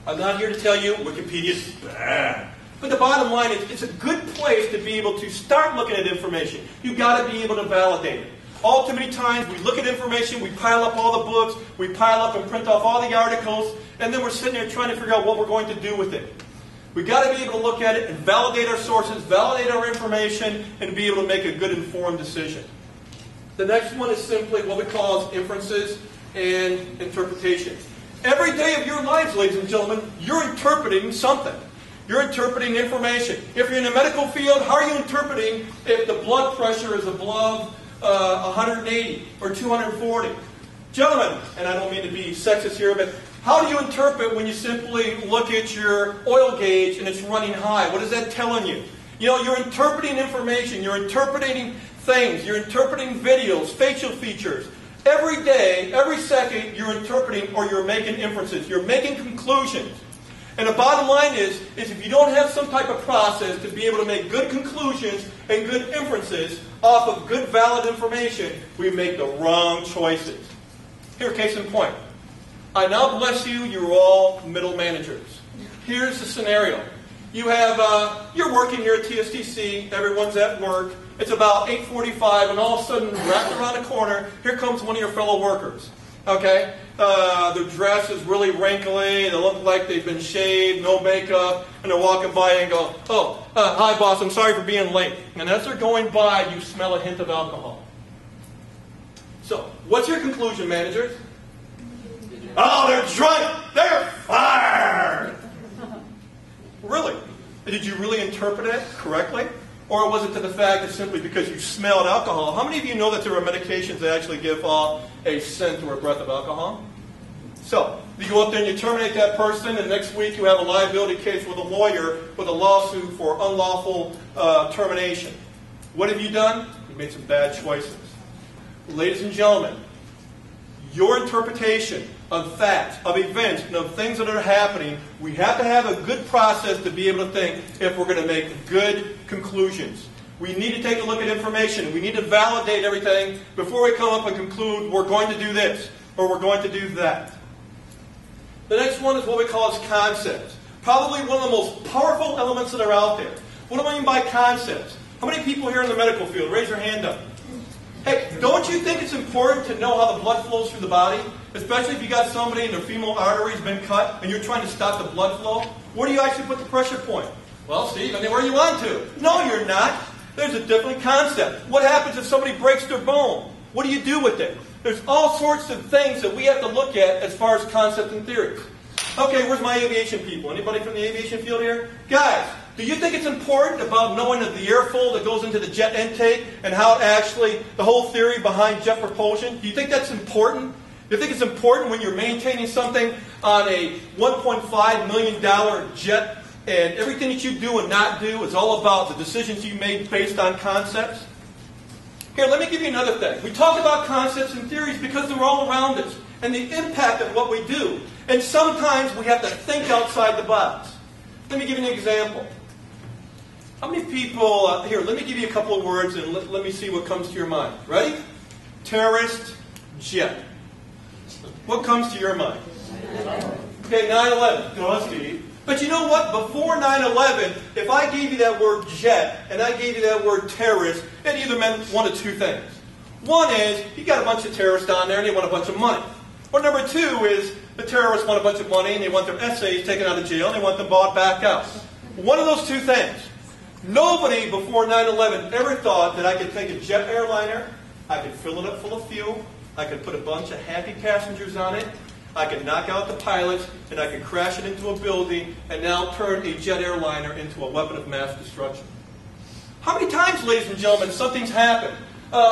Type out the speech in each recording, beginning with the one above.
I'm not here to tell you Wikipedia is bad. But the bottom line is it's a good place to be able to start looking at information. You've got to be able to validate it. All too many times we look at information, we pile up all the books, we pile up and print off all the articles, and then we're sitting there trying to figure out what we're going to do with it. We've got to be able to look at it and validate our sources, validate our information, and be able to make a good informed decision. The next one is simply what we call inferences and interpretation. Every day of your lives, ladies and gentlemen, you're interpreting something. You're interpreting information. If you're in the medical field, how are you interpreting if the blood pressure is above 180 or 240? Gentlemen, and I don't mean to be sexist here, but how do you interpret when you simply look at your oil gauge and it's running high? What is that telling you? You know, you're interpreting information. You're interpreting things. You're interpreting videos, facial features. Every day, every second, you're interpreting or you're making inferences. You're making conclusions. And the bottom line is if you don't have some type of process to be able to make good conclusions and good inferences off of good, valid information, we make the wrong choices. Here, case in point. I now bless you, you're all middle managers. Here's the scenario. You have, you're working here at TSTC, everyone's at work, it's about 8:45, and all of a sudden, wrapped around the corner, here comes one of your fellow workers. Okay? Their dress is really wrinkly, they look like they've been shaved, no makeup, and they're walking by and go, oh, hi boss, I'm sorry for being late. And as they're going by, you smell a hint of alcohol. So, what's your conclusion, managers? Oh, they're drunk! They're fired! Really? Did you really interpret it correctly? Or was it to the fact that simply because you smelled alcohol? How many of you know that there are medications that actually give off a scent or a breath of alcohol? So, you go up there and you terminate that person, and next week you have a liability case with a lawyer with a lawsuit for unlawful termination. What have you done? You made some bad choices. Ladies and gentlemen, your interpretation of facts, of events, and of things that are happening, we have to have a good process to be able to think if we're going to make good conclusions. We need to take a look at information. We need to validate everything before we come up and conclude we're going to do this or we're going to do that. The next one is what we call as concepts. Probably one of the most powerful elements that are out there. What do I mean by concepts? How many people here in the medical field? Raise your hand up. Hey, don't you think it's important to know how the blood flows through the body? Especially if you got somebody and their femoral artery's been cut and you're trying to stop the blood flow? Where do you actually put the pressure point? Well, Steve, anywhere you want to. No, you're not. There's a different concept. What happens if somebody breaks their bone? What do you do with it? There's all sorts of things that we have to look at as far as concepts and theories. Okay, where's my aviation people? Anybody from the aviation field here? Guys, do you think it's important about knowing the airflow that goes into the jet intake and how it actually, the whole theory behind jet propulsion? Do you think that's important? Do you think it's important when you're maintaining something on a $1.5 million jet and everything that you do and not do is all about the decisions you made based on concepts? Here, let me give you another thing. We talk about concepts and theories because they're all around us and the impact of what we do. And sometimes we have to think outside the box. Let me give you an example. How many people, here, let me give you a couple of words and let me see what comes to your mind. Ready? Terrorist, jet. What comes to your mind? Okay, 9/11. Go on, Steve. But you know what? Before 9/11, if I gave you that word jet and I gave you that word terrorist, it either meant one of two things. One is, you got a bunch of terrorists down there and they want a bunch of money. Or number two is, the terrorists want a bunch of money and they want their essays taken out of jail and they want them bought back out. One of those two things. Nobody before 9/11 ever thought that I could take a jet airliner, I could fill it up full of fuel, I could put a bunch of happy passengers on it, I could knock out the pilots, and I could crash it into a building and now turn a jet airliner into a weapon of mass destruction. How many times, ladies and gentlemen, something's happened?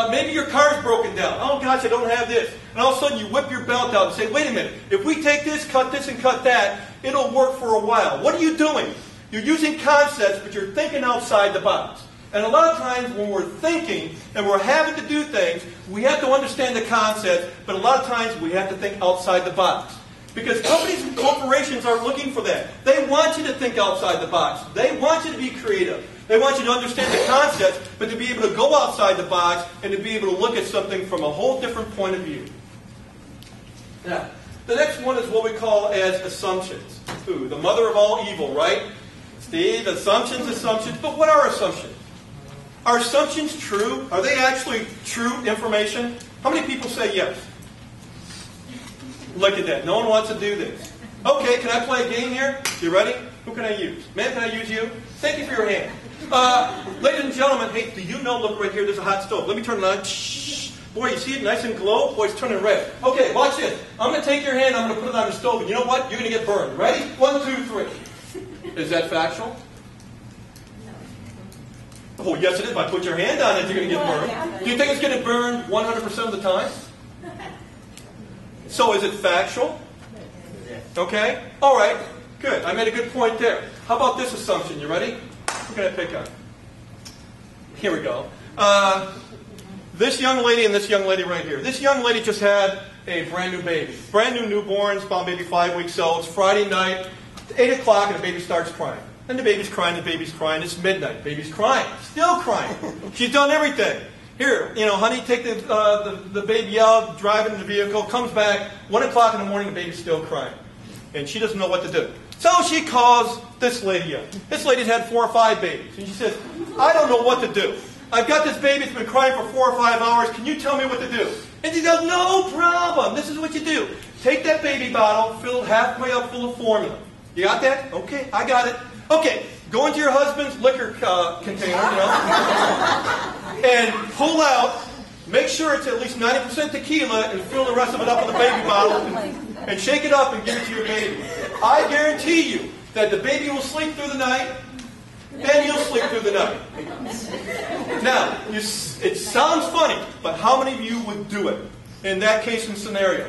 Maybe your car's broken down. Oh gosh, I don't have this. And all of a sudden you whip your belt out and say, wait a minute, if we take this, and cut that, it'll work for a while. What are you doing? You're using concepts, but you're thinking outside the box. And a lot of times when we're thinking and we're having to do things, we have to understand the concepts, but a lot of times we have to think outside the box. Because companies and corporations are looking for that. They want you to think outside the box. They want you to be creative. They want you to understand the concepts, but to be able to go outside the box and to be able to look at something from a whole different point of view. Now, the next one is what we call as assumptions. who? The mother of all evil, right? Steve, assumptions. But what are assumptions? Are assumptions true? Are they actually true information? How many people say yes? Look at that. No one wants to do this. Okay, can I play a game here? You ready? Who can I use? Man, can I use you? Thank you for your hand. Ladies and gentlemen, hey, do you know, look right here, there's a hot stove. Let me turn it on. Shh. Boy, you see it nice and glow? Boy, it's turning red. Okay, watch this. I'm going to take your hand, I'm going to put it on the stove, and you know what? You're going to get burned. Ready? 1, 2, 3. Is that factual? Oh, yes it is. If I put your hand on it, you're going to get burned. Do you think it's going to burn 100% of the time? So is it factual? Okay? All right. Good. I made a good point there. How about this assumption? You ready? Who can I pick on? Here we go. This young lady and this young lady right here. This young lady just had a brand new baby. Brand new newborn, about maybe 5 weeks old. It's Friday night, 8 o'clock, and the baby starts crying. And the baby's crying, It's midnight. Baby's crying. Still crying. She's done everything. Here, honey, take the baby out, drive it in the vehicle, comes back, 1 o'clock in the morning, the baby's still crying. And she doesn't know what to do. So she calls this lady up. This lady's had 4 or 5 babies. And she says, I don't know what to do. I've got this baby that's been crying for 4 or 5 hours. Can you tell me what to do? And she goes, no problem. This is what you do. Take that baby bottle, fill it halfway up full of formula. You got that? Okay, I got it. Okay, go into your husband's liquor container, and pull out, make sure it's at least 90% tequila, and fill the rest of it up with a baby bottle, and shake it up and give it to your baby. I guarantee you that the baby will sleep through the night, and you'll sleep through the night. Now, it sounds funny, but how many of you would do it in that case and scenario?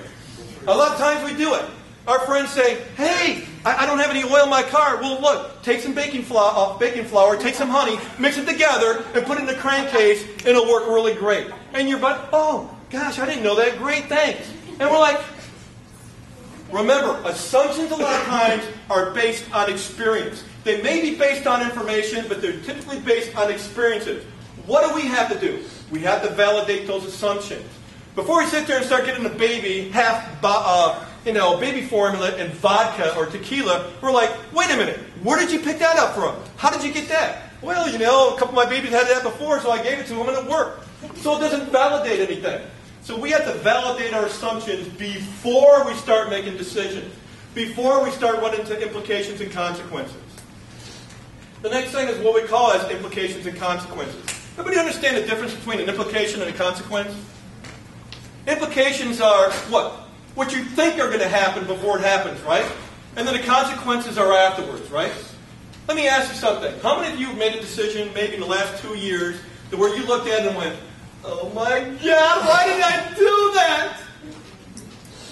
A lot of times we do it. Our friends say, hey, I don't have any oil in my car. Well, look, take some baking flour, take some honey, mix it together, and put it in a crankcase, and it'll work really great. And you're like, oh, gosh, I didn't know that. Great, thanks. And we're like, remember, assumptions a lot of times are based on experience. They may be based on information, but they're typically based on experiences. What do we have to do? We have to validate those assumptions. Before we sit there and start getting the baby baby formula and vodka or tequila, we're like, wait a minute, where did you pick that up from? How did you get that? Well, a couple of my babies had that before, so I gave it to them and it worked. So it doesn't validate anything. So we have to validate our assumptions before we start making decisions, before we start running into implications and consequences. The next thing is what we call as implications and consequences. Everybody understand the difference between an implication and a consequence? Implications are what? What you think are going to happen before it happens, right? And then the consequences are afterwards, right? Let me ask you something. How many of you have made a decision, maybe in the last 2 years, to where you looked at it and went, oh my God, why did I do that?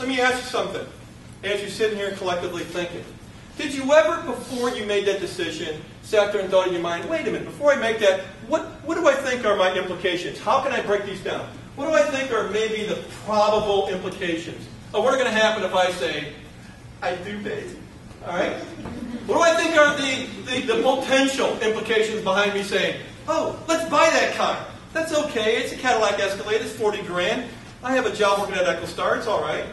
Let me ask you something. As you're sitting here collectively thinking, did you ever, before you made that decision, sat there and thought in your mind, wait a minute, before I make that, what do I think are my implications? How can I break these down? What do I think are maybe the probable implications? Oh, what are going to happen if I say, I do baby? All right? What do I think are the potential implications behind me saying, oh, let's buy that car. That's okay. It's a Cadillac Escalade. It's 40 grand. I have a job working at EchoStar. It's all right.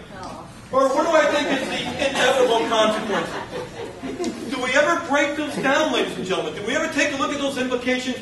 Or what do I think is the inevitable consequences? Do we ever break those down, ladies and gentlemen? Do we ever take a look at those implications